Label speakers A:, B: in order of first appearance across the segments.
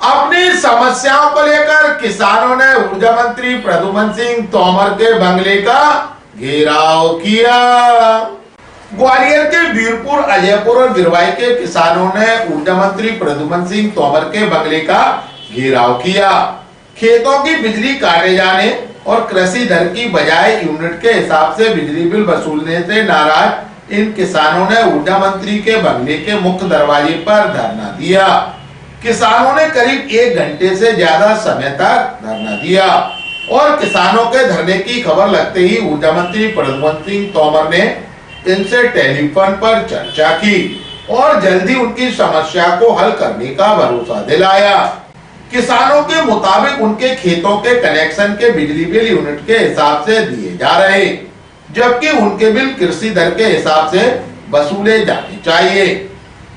A: अपनी समस्याओं को लेकर किसानों ने ऊर्जा मंत्री प्रद्युम्न सिंह तोमर के बंगले का घेराव किया। ग्वालियर के वीरपुर, अजयपुर और गिरवाई के किसानों ने ऊर्जा मंत्री प्रद्युम्न सिंह तोमर के बंगले का घेराव किया। खेतों की बिजली काटे जाने और कृषि दर की बजाय यूनिट के हिसाब से बिजली बिल वसूलने से नाराज इन किसानों ने ऊर्जा मंत्री के बंगले के मुख्य दरवाजे पर धरना दिया। किसानों ने करीब 1 घंटे से ज्यादा समय तक धरना दिया और किसानों के धरने की खबर लगते ही ऊर्जा मंत्री प्रद्युम्न सिंह तोमर ने इनसे टेलीफोन पर चर्चा की और जल्दी उनकी समस्या को हल करने का भरोसा दिलाया। किसानों के मुताबिक उनके खेतों के कनेक्शन के बिजली बिल यूनिट के हिसाब से दिए जा रहे, जबकि उनके बिल कृषि दर के हिसाब से वसूले जाने चाहिए।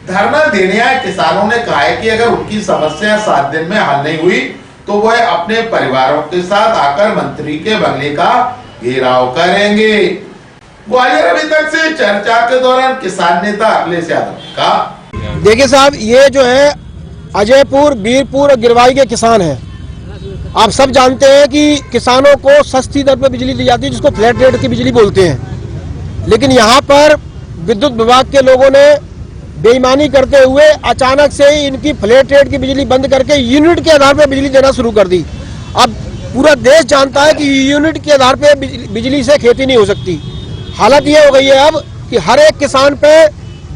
A: धरना देने आए किसानों ने कहा है कि अगर उनकी समस्या 7 दिन में हल नहीं हुई तो वह अपने परिवारों के साथ आकर मंत्री के बंगले का घेराव करेंगे। ग्वालियर अभी तक से चर्चा के दौरान किसान नेता अखिलेश यादव ने कहा,
B: देखिए साहब, ये जो है अजयपुर, वीरपुर और गिरवाई के किसान हैं। आप सब जानते हैं कि किसानों को सस्ती दर पर बिजली दी जाती है, जिसको फ्लैट रेट की बिजली बोलते हैं। लेकिन यहाँ पर विद्युत विभाग के लोगों ने बेईमानी करते हुए अचानक से ही इनकी फ्लैट रेट की बिजली बंद करके यूनिट के आधार पर बिजली देना शुरू कर दी। अब पूरा देश जानता है कि यूनिट के आधार पर बिजली से खेती नहीं हो सकती। हालत ये हो गई है अब कि हर एक किसान पे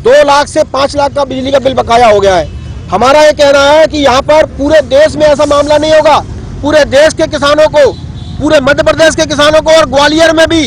B: 2 लाख से 5 लाख का बिजली का बिल बकाया हो गया है। हमारा ये कहना है कि यहाँ पर पूरे देश में ऐसा मामला नहीं होगा। पूरे देश के किसानों को, पूरे मध्य प्रदेश के किसानों को और ग्वालियर में भी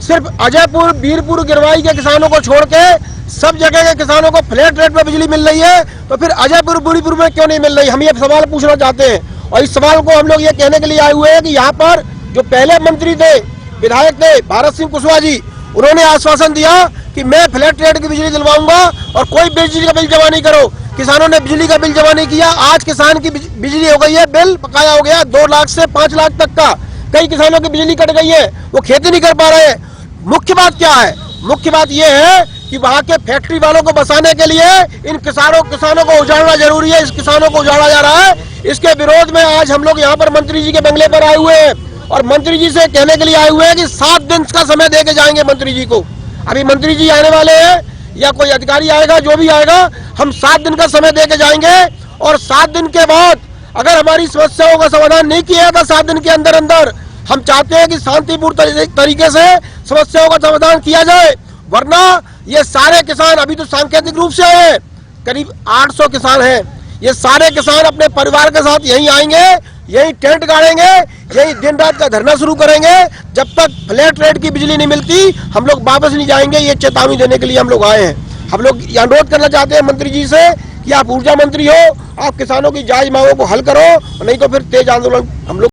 B: सिर्फ अजयपुर, वीरपुर, गिरवाई के किसानों को छोड़ के सब जगह के किसानों को फ्लैट रेट पर बिजली मिल रही है, तो फिर अजयपुर, वीरपुर में क्यों नहीं मिल रही? हम ये सवाल पूछना चाहते हैं। और इस सवाल को हम लोग ये कहने के लिए आए हुए हैं कि यहाँ पर जो पहले मंत्री थे, विधायक थे भारत सिंह कुशवाहा जी, उन्होंने आश्वासन दिया कि मैं फ्लैट रेट की बिजली दिलवाऊंगा और कोई बिजली का बिल जमा नहीं करो। किसानों ने बिजली का बिल जमा नहीं किया। आज किसान की बिजली हो गई है, बिल बकाया हो गया 2 लाख से 5 लाख तक का। कई किसानों की बिजली कट गई है, वो खेती नहीं कर पा रहे हैं। मुख्य बात क्या है? मुख्य बात यह है कि वहां के फैक्ट्री वालों को बसाने के लिए इन किसानों को उजाड़ना जरूरी है। इस किसानों को उजाड़ा जा रहा है। इसके विरोध में आज हम लोग यहाँ पर मंत्री जी के बंगले पर आए हुए हैं और मंत्री जी से कहने के लिए आए हुए हैं कि 7 दिन का समय देके जाएंगे मंत्री जी को। अभी मंत्री जी आने वाले हैं या कोई अधिकारी आएगा, जो भी आएगा, हम 7 दिन का समय देके जाएंगे और 7 दिन के बाद अगर हमारी समस्याओं का समाधान नहीं किया था 7 दिन के अंदर अंदर, हम चाहते हैं कि शांतिपूर्ण तरीके से समस्याओं का समाधान किया जाए। वरना ये सारे किसान अभी तो सांकेतिक रूप से हैं, करीब 800 किसान हैं। ये सारे किसान अपने परिवार के साथ यहीं आएंगे, यही टेंट गाड़ेंगे, यही दिन रात का धरना शुरू करेंगे। जब तक फ्लैट रेट की बिजली नहीं मिलती हम लोग वापस नहीं जाएंगे। ये चेतावनी देने के लिए हम लोग आए हैं। हम लोग अनुरोध करना चाहते हैं मंत्री जी से कि आप ऊर्जा मंत्री हो, आप किसानों की जायज मांगों को हल करो, नहीं तो फिर तेज आंदोलन हम लोग